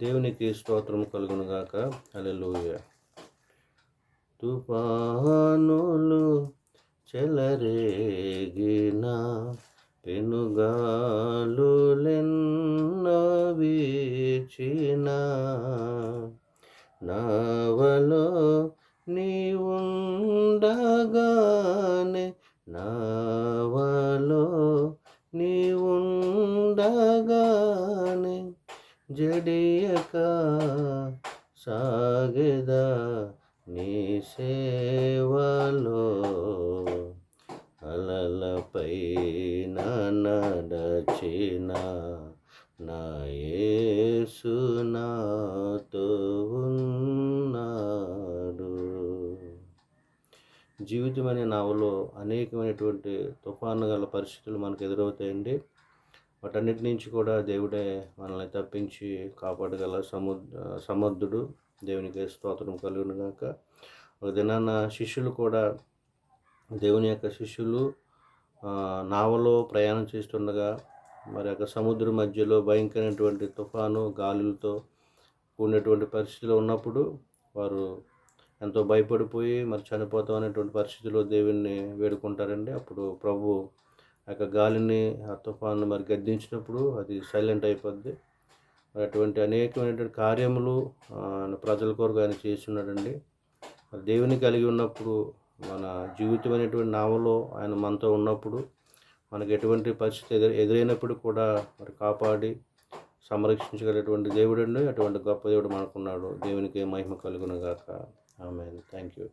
దేవునికి స్తోత్రం కలుగునుగాక. హల్లెలూయా. తుఫానులు చెలరేగిన, పెనుగాలులెన్నో వీచిన, నావలో నీవుండగానే, నావలో నీవుండగానే, జడియక సాగెదా నీ సేవలో, అలలపైన నడచిన నా యేసు నాతో ఉన్నాడు. జీవితం అనే నావలో అనేకమైనటువంటి తుఫాను గల పరిస్థితులు మనకు ఎదురవుతాయండి. వాటన్నిటి నుంచి కూడా దేవుడే మనల్ని తప్పించి కాపాడగల సమర్థుడు. దేవునికి స్తోత్రం కలుగును గాక. ఒక దినాన శిష్యులు కూడా, దేవుని యొక్క శిష్యులు నావలో ప్రయాణం చేస్తుండగా మరి యొక్క సముద్రం మధ్యలో భయంకరమైనటువంటి తుఫాను గాలులతో కూడినటువంటి పరిస్థితిలో ఉన్నప్పుడు వారు ఎంతో భయపడిపోయి మరి చనిపోతాం అనేటువంటి పరిస్థితిలో దేవుణ్ణి వేడుకుంటారండి. అప్పుడు ప్రభు ఆ యొక్క గాలిని, ఆ తుఫాను మరి గద్దించినప్పుడు అది సైలెంట్ అయిపోద్ది. మరి అటువంటి అనేకమైనటువంటి కార్యములు ప్రజల కొరకు ఆయన చేస్తున్నాడండి. మరి దేవుని కలిగి ఉన్నప్పుడు, మన జీవితం అనేటువంటి నావలో ఆయన మనతో ఉన్నప్పుడు, మనకు ఎటువంటి పరిస్థితి ఎదురైనప్పుడు కూడా మరి కాపాడి సంరక్షించగలిగేటువంటి దేవుడండి. అటువంటి గొప్ప దేవుడు మనకున్నాడు. దేవునికి మహిమ కలుగును గాక. ఆమేన్. Thank you.